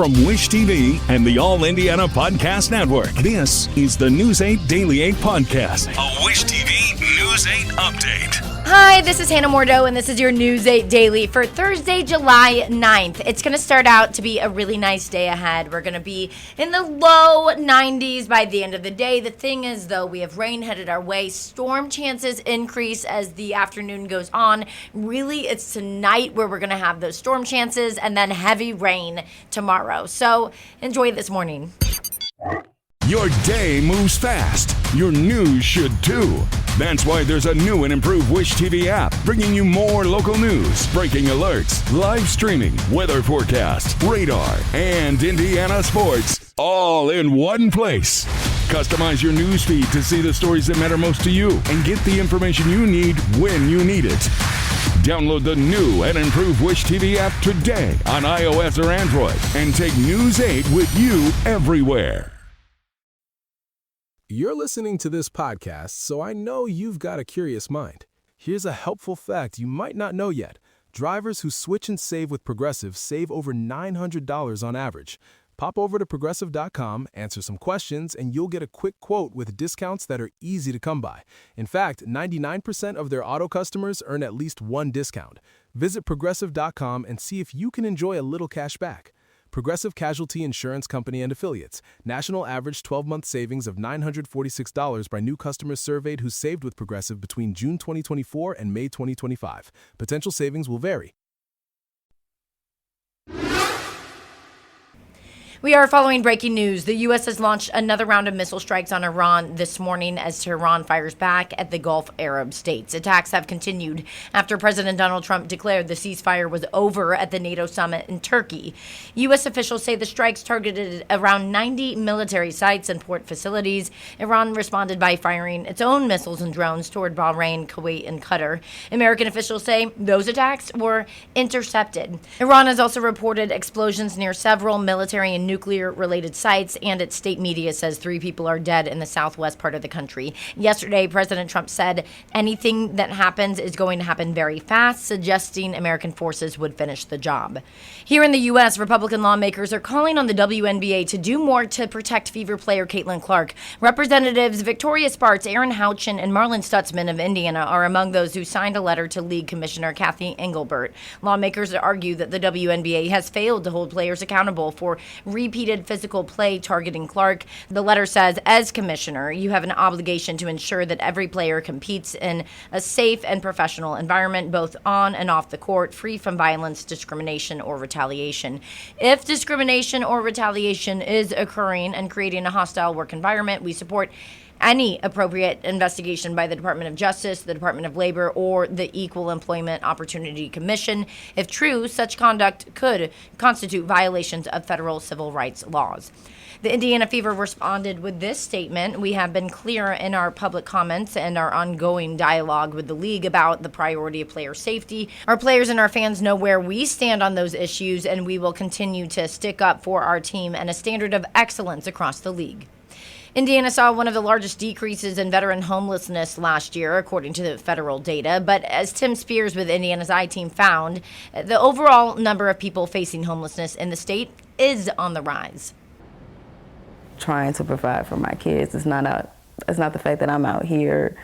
From Wish TV and the All Indiana Podcast Network, this is the News 8 Daily 8 Podcast, a Wish TV News 8 update. Hi, this is Hannah Mordo, and this is your News 8 Daily for Thursday, July 9th. It's going to start out to be a really nice day ahead. We're going to be in the low 90s by the end of the day. The thing is, though, we have rain headed our way. Storm chances increase as the afternoon goes on. Really, it's tonight where we're going to have those storm chances and then heavy rain tomorrow. So enjoy this morning. Your day moves fast. Your news should too. That's why there's a new and improved Wish TV app, bringing you more local news, breaking alerts, live streaming, weather forecast, radar, and Indiana sports, all in one place. Customize your news feed to see the stories that matter most to you and get the information you need when you need it. Download the new and improved Wish TV app today on iOS or Android and take News 8 with you everywhere. You're listening to this podcast, so I know you've got a curious mind. Here's a helpful fact you might not know yet. Drivers who switch and save with Progressive save over $900 on average. Pop over to Progressive.com, answer some questions, and you'll get a quick quote with discounts that are easy to come by. In fact, 99% of their auto customers earn at least one discount. Visit Progressive.com and see if you can enjoy a little cash back. Progressive Casualty Insurance Company and Affiliates. National average 12-month savings of $946 by new customers surveyed who saved with Progressive between June 2024 and May 2025. Potential savings will vary. We are following breaking news. The U.S. has launched another round of missile strikes on Iran this morning as Tehran fires back at the Gulf Arab states. Attacks have continued after President Donald Trump declared the ceasefire was over at the NATO summit in Turkey. U.S. officials say the strikes targeted around 90 military sites and port facilities. Iran responded by firing its own missiles and drones toward Bahrain, Kuwait, and Qatar. American officials say those attacks were intercepted. Iran has also reported explosions near several military and nuclear-related sites, and its state media says 3 people are dead in the southwest part of the country. Yesterday, President Trump said anything that happens is going to happen very fast, suggesting American forces would finish the job. Here in the U.S., Republican lawmakers are calling on the WNBA to do more to protect Fever player Caitlin Clark. Representatives Victoria Spartz, Aaron Houchin, and Marlon Stutzman of Indiana are among those who signed a letter to League Commissioner Kathy Engelbert. Lawmakers argue that the WNBA has failed to hold players accountable for repeated physical play targeting Clark. The letter says, as commissioner, you have an obligation to ensure that every player competes in a safe and professional environment, both on and off the court, free from violence, discrimination, or retaliation. If discrimination or retaliation is occurring and creating a hostile work environment, we support any appropriate investigation by the Department of Justice, the Department of Labor, or the Equal Employment Opportunity Commission. If true, such conduct could constitute violations of federal civil rights laws. The Indiana Fever responded with this statement. We have been clear in our public comments and our ongoing dialogue with the league about the priority of player safety. Our players and our fans know where we stand on those issues, and we will continue to stick up for our team and a standard of excellence across the league. Indiana saw one of the largest decreases in veteran homelessness last year, according to the federal data. But as Tim Spears with Indiana's I-Team found, the overall number of people facing homelessness in the state is on the rise. Trying to provide for my kids. It's not the fact that I'm out here,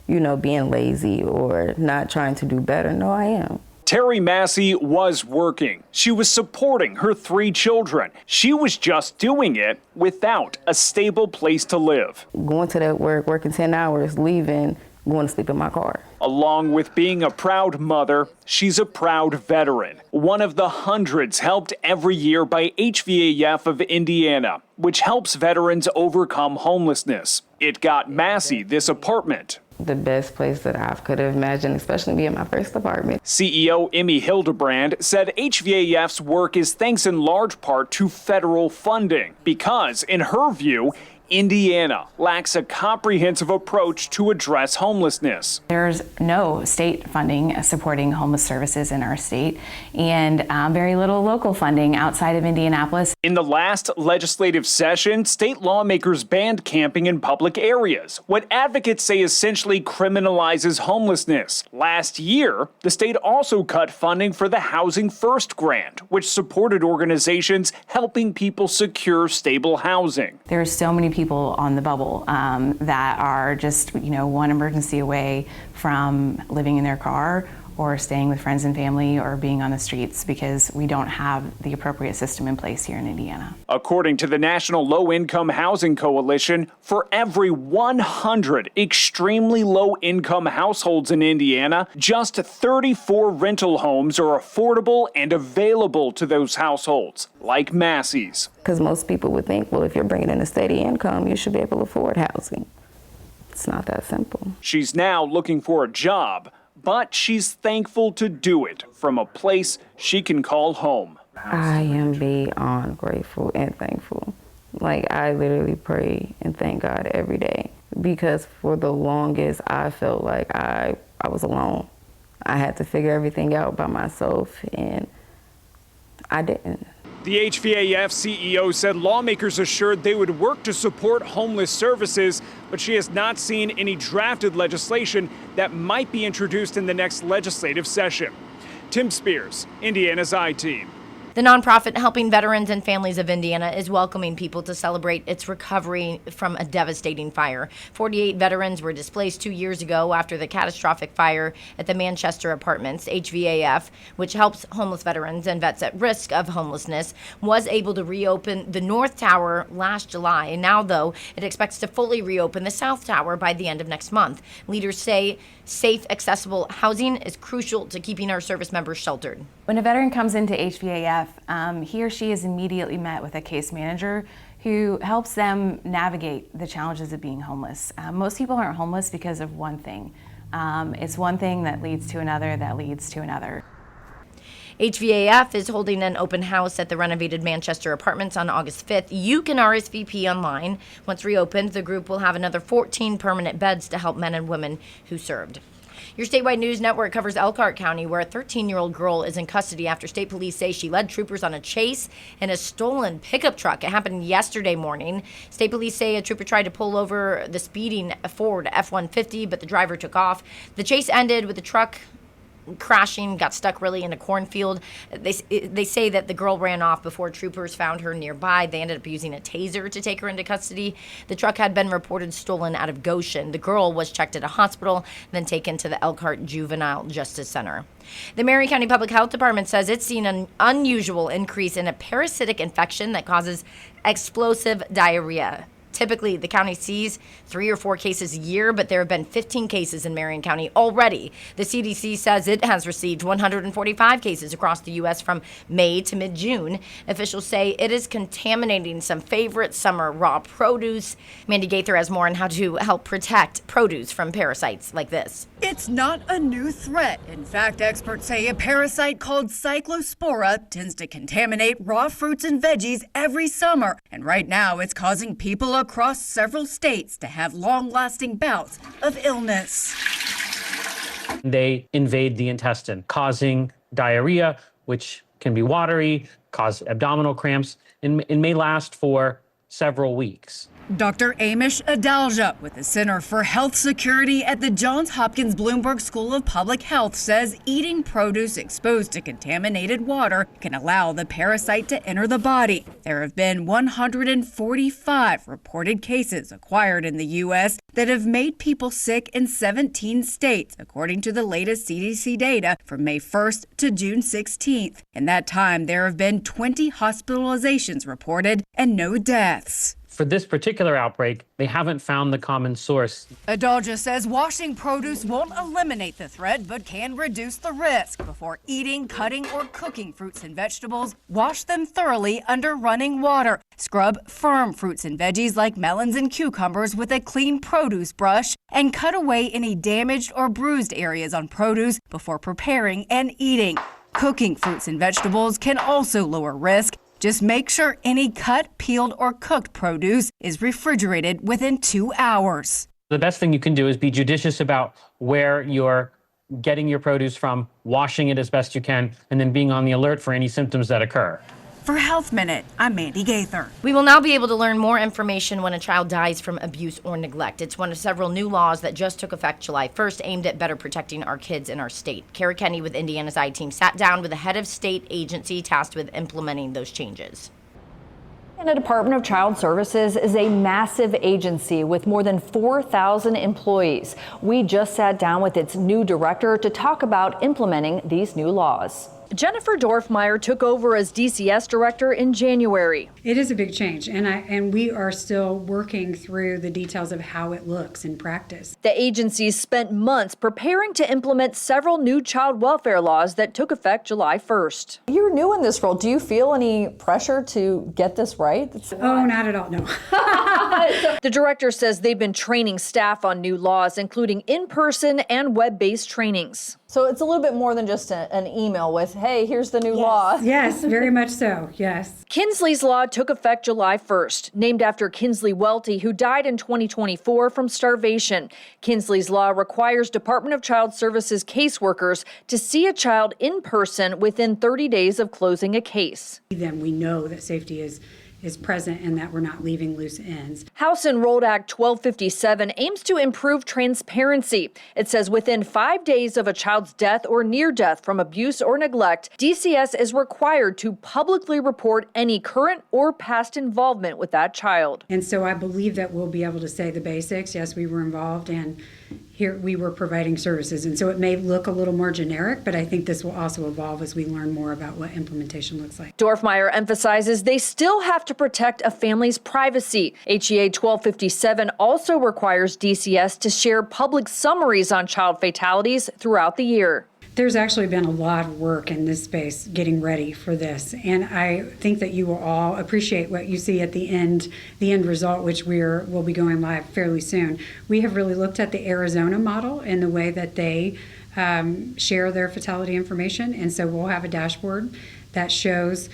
being lazy or not trying to do better. No, I am. Terry Massey was working. She was supporting her 3 children. She was just doing it without a stable place to live. Going to that work, working 10 hours, leaving, going to sleep in my car. Along with being a proud mother, she's a proud veteran. One of the hundreds helped every year by HVAF of Indiana, which helps veterans overcome homelessness. It got Massey this apartment. The best place that I could have imagined, especially being my first apartment. CEO Emmy Hildebrand said HVAF's work is thanks in large part to federal funding because, in her view, Indiana lacks a comprehensive approach to address homelessness. There's no state funding supporting homeless services in our state, and very little local funding outside of Indianapolis. In the last legislative session, state lawmakers banned camping in public areas, what advocates say essentially criminalizes homelessness. Last year, the state also cut funding for the Housing First grant, which supported organizations helping people secure stable housing. There's so many people on the bubble that are just, one emergency away from living in their car or staying with friends and family or being on the streets because we don't have the appropriate system in place here in Indiana. According to the National Low-Income Housing Coalition, for every 100 extremely low-income households in Indiana, just 34 rental homes are affordable and available to those households, like Massey's. Because most people would think, well, if you're bringing in a steady income, you should be able to afford housing. It's not that simple. She's now looking for a job, but she's thankful to do it from a place she can call home. I am beyond grateful and thankful. I literally pray and thank God every day, because for the longest I felt like I was alone. I had to figure everything out by myself, and I didn't. The HVAF CEO said lawmakers assured they would work to support homeless services, but she has not seen any drafted legislation that might be introduced in the next legislative session. Tim Spears, Indiana's I-Team. The nonprofit helping veterans and families of Indiana is welcoming people to celebrate its recovery from a devastating fire. 48 veterans were displaced 2 years ago after the catastrophic fire at the Manchester Apartments. HVAF, which helps homeless veterans and vets at risk of homelessness, was able to reopen the North Tower last July. And now, though, it expects to fully reopen the South Tower by the end of next month. Leaders say safe, accessible housing is crucial to keeping our service members sheltered. When a veteran comes into HVAF, he or she is immediately met with a case manager who helps them navigate the challenges of being homeless. Most people aren't homeless because of one thing. It's one thing that leads to another that leads to another. HVAF is holding an open house at the renovated Manchester Apartments on August 5th. You can RSVP online. Once reopened, the group will have another 14 permanent beds to help men and women who served. Your statewide news network covers Elkhart County, where a 13-year-old girl is in custody after state police say she led troopers on a chase in a stolen pickup truck. It happened yesterday morning. State police say a trooper tried to pull over the speeding Ford F-150, but the driver took off. The chase ended with the truck crashing, got stuck really in a cornfield. They say that the girl ran off before troopers found her nearby. They ended up using a taser to take her into custody. The truck had been reported stolen out of Goshen. The girl was checked at a hospital, then taken to the Elkhart Juvenile Justice Center. The Marion County Public Health Department says it's seen an unusual increase in a parasitic infection that causes explosive diarrhea. Typically, the county sees 3 or 4 cases a year, but there have been 15 cases in Marion County already. The CDC says it has received 145 cases across the U.S. from May to mid-June. Officials say it is contaminating some favorite summer raw produce. Mandy Gaither has more on how to help protect produce from parasites like this. It's not a new threat. In fact, experts say a parasite called cyclospora tends to contaminate raw fruits and veggies every summer. And right now, it's causing people across several states to have long-lasting bouts of illness. They invade the intestine, causing diarrhea, which can be watery, cause abdominal cramps, and may last for several weeks. Dr. Amish Adalja with the Center for Health Security at the Johns Hopkins Bloomberg School of Public Health says eating produce exposed to contaminated water can allow the parasite to enter the body. There have been 145 reported cases acquired in the U.S. that have made people sick in 17 states, according to the latest CDC data from May 1st to June 16th. In that time, there have been 20 hospitalizations reported and no deaths. For this particular outbreak, they haven't found the common source. Adalja says washing produce won't eliminate the threat, but can reduce the risk. Before eating, cutting, or cooking fruits and vegetables, wash them thoroughly under running water. Scrub firm fruits and veggies like melons and cucumbers with a clean produce brush, and cut away any damaged or bruised areas on produce before preparing and eating. Cooking fruits and vegetables can also lower risk. Just make sure any cut, peeled, or cooked produce is refrigerated within 2 hours. The best thing you can do is be judicious about where you're getting your produce from, washing it as best you can, and then being on the alert for any symptoms that occur. For Health Minute, I'm Mandy Gaither. We will now be able to learn more information when a child dies from abuse or neglect. It's one of several new laws that just took effect July 1st, aimed at better protecting our kids in our state. Kara Kenny with Indiana's I-Team sat down with the head of state agency tasked with implementing those changes. The Department of Child Services is a massive agency with more than 4,000 employees. We just sat down with its new director to talk about implementing these new laws. Jennifer Dorfmeyer took over as DCS director in January. It is a big change, and we are still working through the details of how it looks in practice. The agency spent months preparing to implement several new child welfare laws that took effect July 1st. You're new in this role. Do you feel any pressure to get this right? Oh, not at all, no. The director says they've been training staff on new laws, including in-person and web-based trainings. So it's a little bit more than just an email with, hey, here's the new law. Yes, very much so, yes. Kinsley's Law took effect July 1st, named after Kinsley Welty, who died in 2024 from starvation. Kinsley's Law requires Department of Child Services caseworkers to see a child in person within 30 days of closing a case. Then we know that safety is present and that we're not leaving loose ends. House Enrolled Act 1257 aims to improve transparency. It says within 5 days of a child's death or near death from abuse or neglect, DCS is required to publicly report any current or past involvement with that child. And so I believe that we'll be able to say the basics. Yes, we were involved, and here we were providing services. And so it may look a little more generic, but I think this will also evolve as we learn more about what implementation looks like. Dorfmeyer emphasizes they still have to protect a family's privacy. HEA 1257 also requires DCS to share public summaries on child fatalities throughout the year. There's actually been a lot of work in this space getting ready for this, and I think that you will all appreciate what you see at the end result, which will be going live fairly soon. We have really looked at the Arizona model and the way that they share their fatality information, and so we'll have a dashboard that shows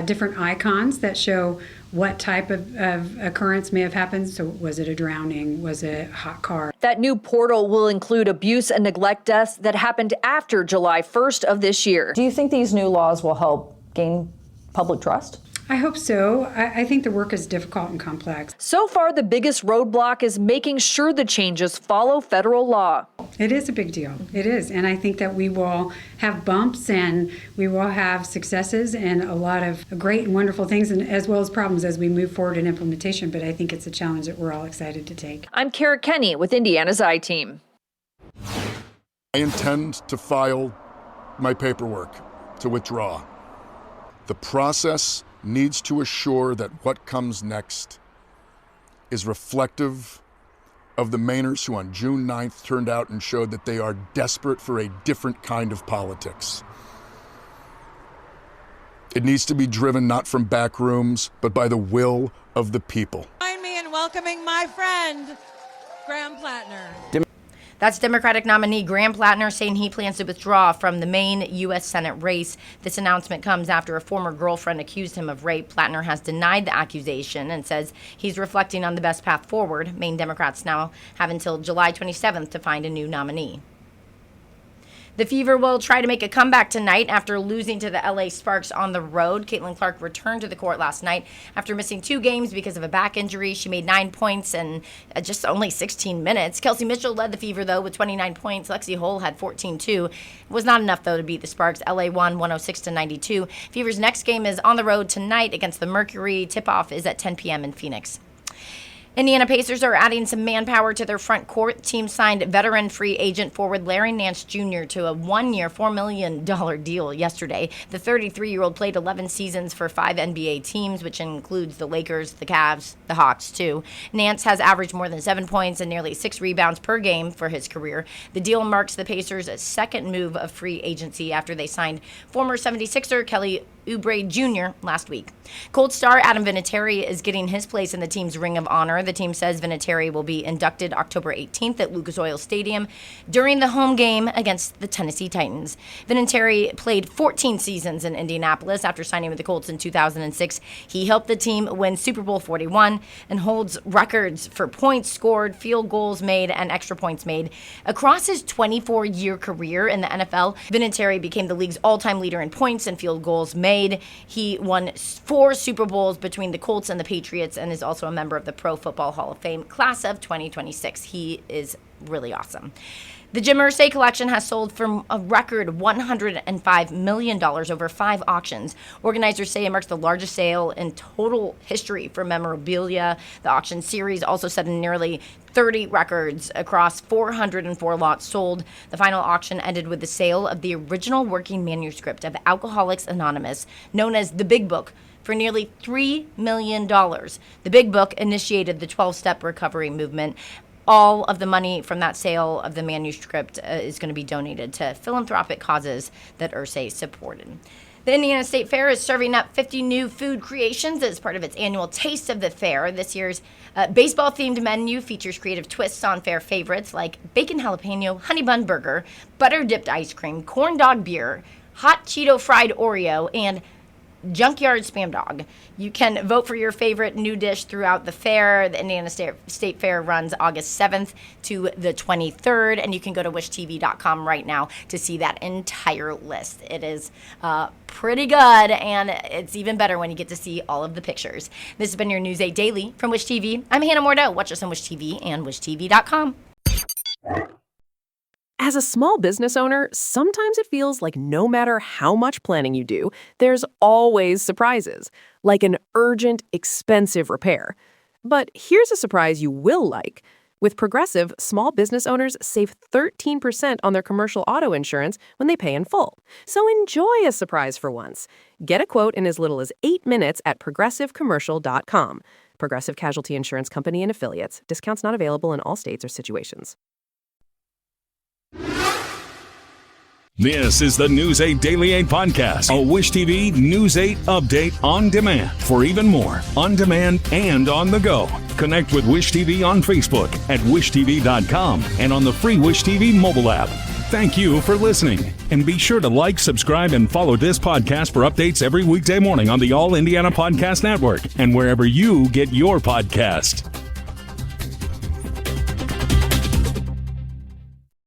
different icons that show what type of occurrence may have happened. So was it a drowning? Was it a hot car? That new portal will include abuse and neglect deaths that happened after July 1st of this year. Do you think these new laws will help gain public trust? I hope so. I think the work is difficult and complex. So far, the biggest roadblock is making sure the changes follow federal law. It is a big deal. It is. And I think that we will have bumps and we will have successes and a lot of great and wonderful things, and as well as problems as we move forward in implementation. But I think it's a challenge that we're all excited to take. I'm Kara Kenny with Indiana's I-Team. I intend to file my paperwork to withdraw. The process needs to assure that what comes next is reflective of the Mainers who on June 9th turned out and showed that they are desperate for a different kind of politics. It needs to be driven not from back rooms, but by the will of the people. Join me in welcoming my friend, Graham Plattner. That's Democratic nominee Graham Plattner saying he plans to withdraw from the Maine U.S. Senate race. This announcement comes after a former girlfriend accused him of rape. Plattner has denied the accusation and says he's reflecting on the best path forward. Maine Democrats now have until July 27th to find a new nominee. The Fever will try to make a comeback tonight after losing to the LA Sparks on the road. Caitlin Clark returned to the court last night after missing 2 games because of a back injury. She made 9 points in just only 16 minutes. Kelsey Mitchell led the Fever, though, with 29 points. Lexi Hull had 14, too. It was not enough, though, to beat the Sparks. LA won 106-92. Fever's next game is on the road tonight against the Mercury. Tip-off is at 10 p.m. in Phoenix. Indiana Pacers are adding some manpower to their front court. Team signed veteran free agent forward Larry Nance Jr. to a 1-year, $4 million deal yesterday. The 33-year-old played 11 seasons for 5 NBA teams, which includes the Lakers, the Cavs, the Hawks, too. Nance has averaged more than 7 points and nearly 6 rebounds per game for his career. The deal marks the Pacers' second move of free agency after they signed former 76er Kelly Oubre Jr. last week. Cold star Adam Vinatieri is getting his place in the team's Ring of Honor. summer. The team says Vinatieri will be inducted October 18th at Lucas Oil Stadium during the home game against the Tennessee Titans. Vinatieri played 14 seasons in Indianapolis after signing with the Colts in 2006. He helped the team win Super Bowl 41 and holds records for points scored, field goals made, and extra points made. Across his 24-year career in the NFL, Vinatieri became the league's all-time leader in points and field goals made. He won 4 Super Bowls between the Colts and the Patriots and is also a member of the Pro Football Hall of Fame class of 2026. He is really awesome. The Jim Irsay collection has sold for a record $105 million over 5 auctions. Organizers say it marks the largest sale in total history for memorabilia. The auction series also set nearly 30 records across 404 lots sold. The final auction ended with the sale of the original working manuscript of Alcoholics Anonymous, known as the Big Book, for nearly $3 million. The Big Book initiated the 12-step recovery movement. All of the money from that sale of the manuscript is going to be donated to philanthropic causes that Irsay supported. The Indiana State Fair is serving up 50 new food creations as part of its annual Taste of the Fair. This year's baseball-themed menu features creative twists on fair favorites like bacon jalapeno honey bun burger, butter-dipped ice cream, corn dog beer, hot Cheeto fried Oreo, and Junkyard Spam Dog. You can vote for your favorite new dish throughout the fair. The Indiana State Fair runs August 7th to the 23rd, and you can go to wishtv.com right now to see that entire list. It is pretty good, and it's even better when you get to see all of the pictures. This has been your News 8 Daily from Wish TV. I'm Hannah Mordeau. Watch us on Wish TV and wishtv.com. As a small business owner, sometimes it feels like no matter how much planning you do, there's always surprises, like an urgent, expensive repair. But here's a surprise you will like. With Progressive, small business owners save 13% on their commercial auto insurance when they pay in full. So enjoy a surprise for once. Get a quote in as little as 8 minutes at progressivecommercial.com. Progressive Casualty Insurance Company and Affiliates. Discounts not available in all states or situations. This is the News 8 Daily 8 podcast, a Wish TV News 8 update on demand. For even more, on demand and on the go. Connect with Wish TV on Facebook at wishtv.com and on the free Wish TV mobile app. Thank you for listening. And be sure to like, subscribe, and follow this podcast for updates every weekday morning on the All Indiana Podcast Network and wherever you get your podcast.